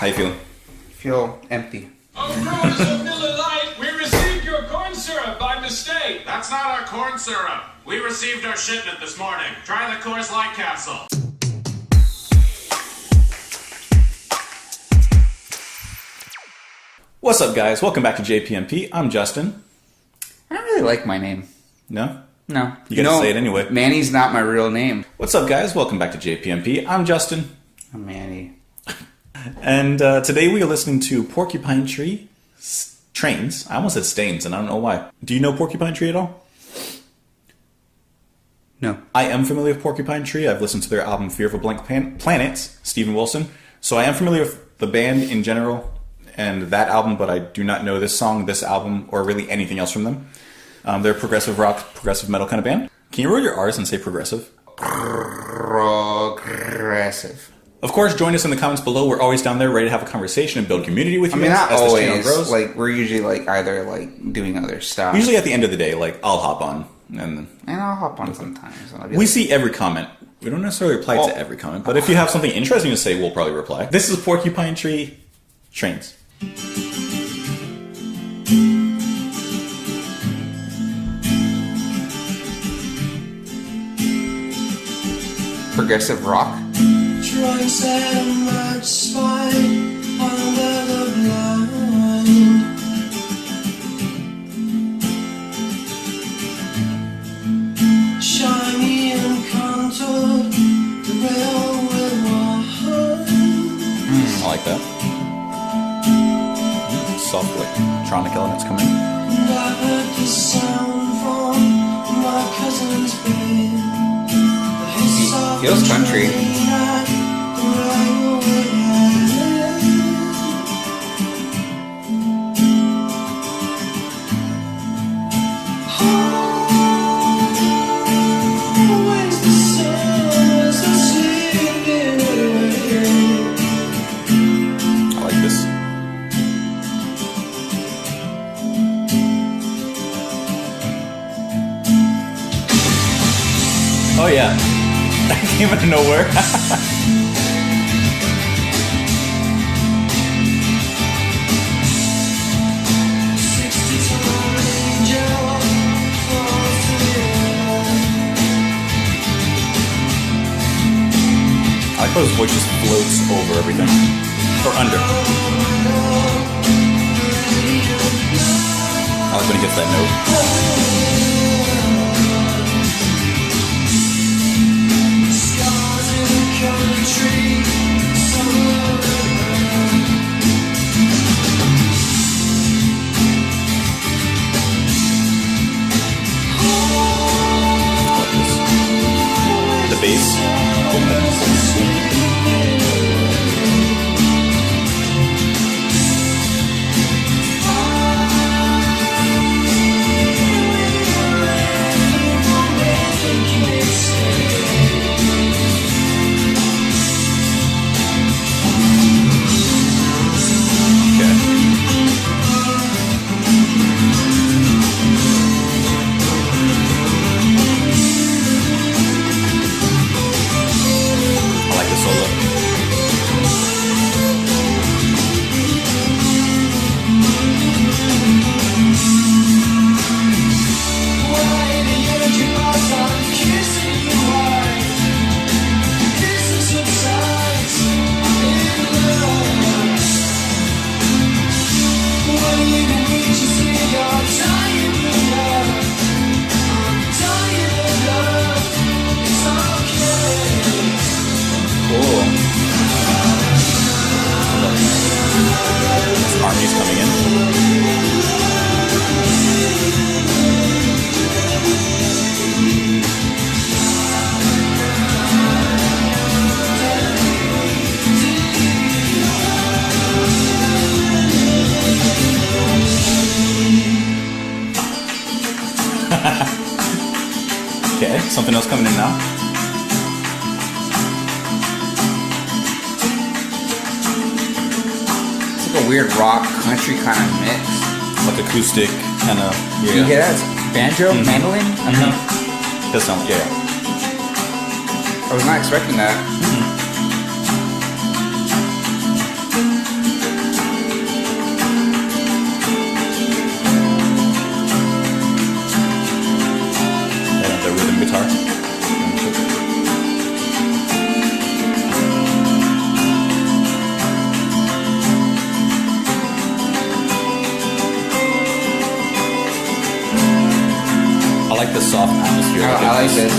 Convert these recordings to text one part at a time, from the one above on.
How you feeling? Feel empty. Oh, growers of Miller Lite, we received your corn syrup by mistake. That's not our corn syrup. We received our shipment this morning. Try the Coors Light Castle. What's up, guys? Welcome back to JPMP. I'm Justin. I don't really like my name. No? No. You gotta say it anyway. Manny's not my real name. What's up, guys? Welcome back to JPMP. I'm Justin. I'm Manny. And today we are listening to Porcupine Tree Trains. I almost said Stains, and I don't know why. Do you know Porcupine Tree at all? No. I am familiar with Porcupine Tree. I've listened to their album Fear of a Blank Planet, Stephen Wilson. So I am familiar with the band in general and that album, but I do not know this song, this album, or really anything else from them. They're a progressive rock, progressive metal kind of band. Can you roll your R's and say progressive? Progressive. Of course, join us in the comments below. We're always down there ready to have a conversation and build community with you. I mean, not as this channel always. grows. Like, we're usually either doing other stuff. Usually at the end of the day, I'll hop on. And I'll hop on sometimes. we see every comment. We don't necessarily reply to every comment, but if you have something interesting to say, we'll probably reply. This is Porcupine Tree Trains. Progressive rock. Trying set a match spine under the blind. Shiny and contoured, the railway line. I like that. Soft electronic elements come in. And I heard the sound from my cousin's bed. Feels country. I like this. Oh yeah. That came out of nowhere. I like how his voice just floats over everything. Or under. I like when he gets that note. The bass. I like the solo. Cool. Army's coming in. Okay, something else coming in now. It's like a weird rock country kind of mix. Like acoustic kind of. You hear that? It's banjo, mandolin? I don't know. Does sound, yeah. I was not expecting that. like the soft atmosphere. I like this.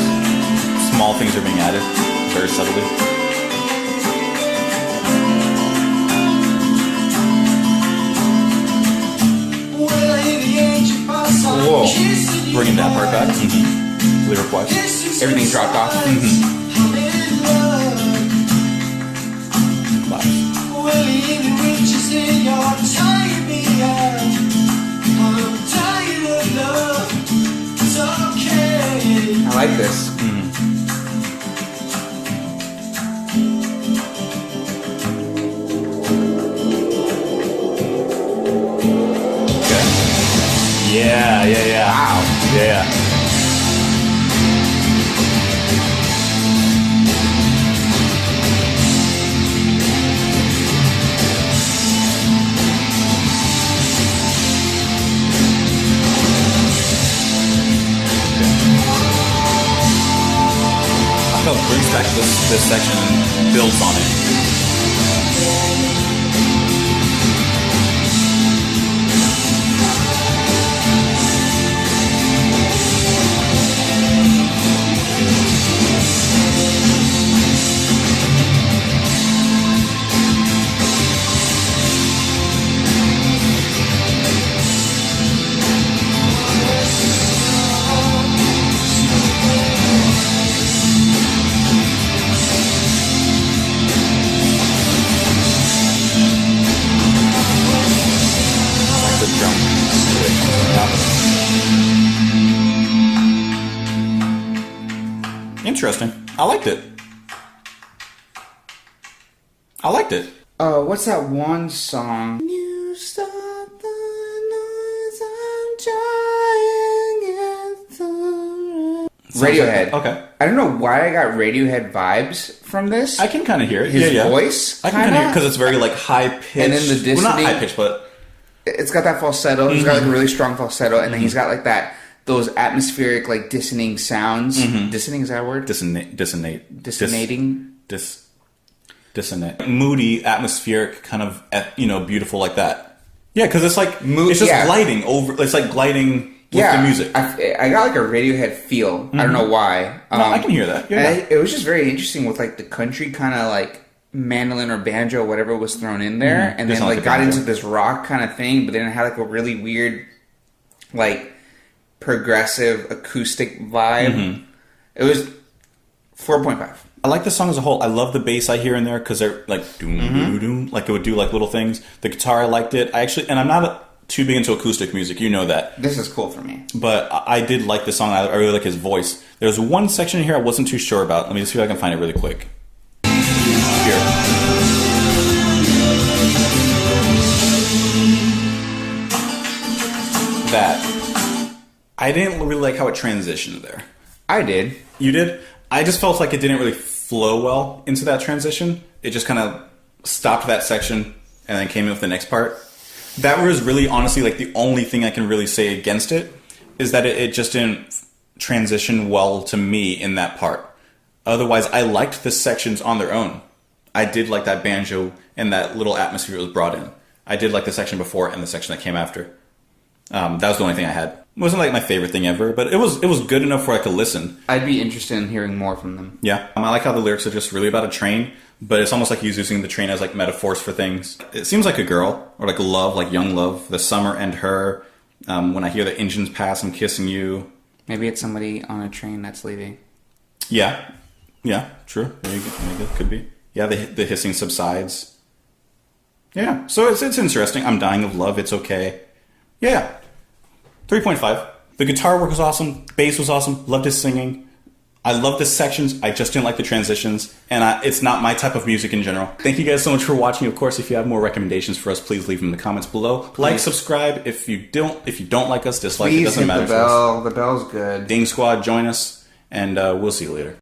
Small things are being added very subtly. Whoa. Bringing that part back. Mm-hmm. Lyric-wise. Everything's dropped off. I like this. Yeah. Wow. Yeah. I felt brings back this section and builds on it. Interesting. I liked it. What's that one song? You stop the noise, I'm trying Radiohead. Okay. I don't know why I got Radiohead vibes from this. I can kind of hear it. His voice, I can kind of hear it because it's very like high pitched. And then the well, not dissonant- high pitched, but It's got that falsetto. He's got like a really strong falsetto, and then he's got like those atmospheric like dissonating sounds. Dissonating, is that a word? Dissonate. Moody, atmospheric, kind of beautiful like that. Yeah, because it's like it's just gliding over. It's like gliding with the music. I got like a Radiohead feel. I don't know why. I can hear that. Yeah. It was just very interesting with like the country kind of like mandolin or banjo, whatever was thrown in there, and then like got into this rock kind of thing, but then it had like a really weird, like progressive acoustic vibe. It was 4.5. I like the song as a whole. I love the bass I hear in there because they're like doom doom doom, like it would do like little things. The guitar I liked it. And I'm not too big into acoustic music. You know that. This is cool for me. But I did like the song. I really like his voice. There's one section in here I wasn't too sure about. Let me see if I can find it really quick. Here. That. I didn't really like how it transitioned there. I did. You did? I just felt like it didn't really flow well into that transition. It just kind of stopped that section and then came in with the next part. That was really, honestly, like the only thing I can really say against it is that it just didn't transition well to me in that part. Otherwise, I liked the sections on their own. I did like that banjo and that little atmosphere it was brought in. I did like the section before and the section that came after. That was the only thing I had. It wasn't like my favorite thing ever, but it was good enough where I could listen. I'd be interested in hearing more from them. Yeah. I like how the lyrics are just really about a train, but it's almost like he's using the train as like metaphors for things. It seems like a girl, or like love, like young love, the summer and her. When I hear the engines pass, I'm kissing you. Maybe it's somebody on a train that's leaving. Yeah. Yeah, true. Maybe could be. Yeah, the hissing subsides. Yeah, so it's interesting. I'm dying of love. It's okay. Yeah. 3.5. The guitar work was awesome. Bass was awesome. Loved his singing. I love the sections. I just didn't like the transitions. And it's not my type of music in general. Thank you guys so much for watching. Of course, if you have more recommendations for us, please leave them in the comments below. Like, subscribe. If you don't like us, dislike. Please it doesn't hit matter the bell. The bell's good. Ding Squad, join us. And we'll see you later.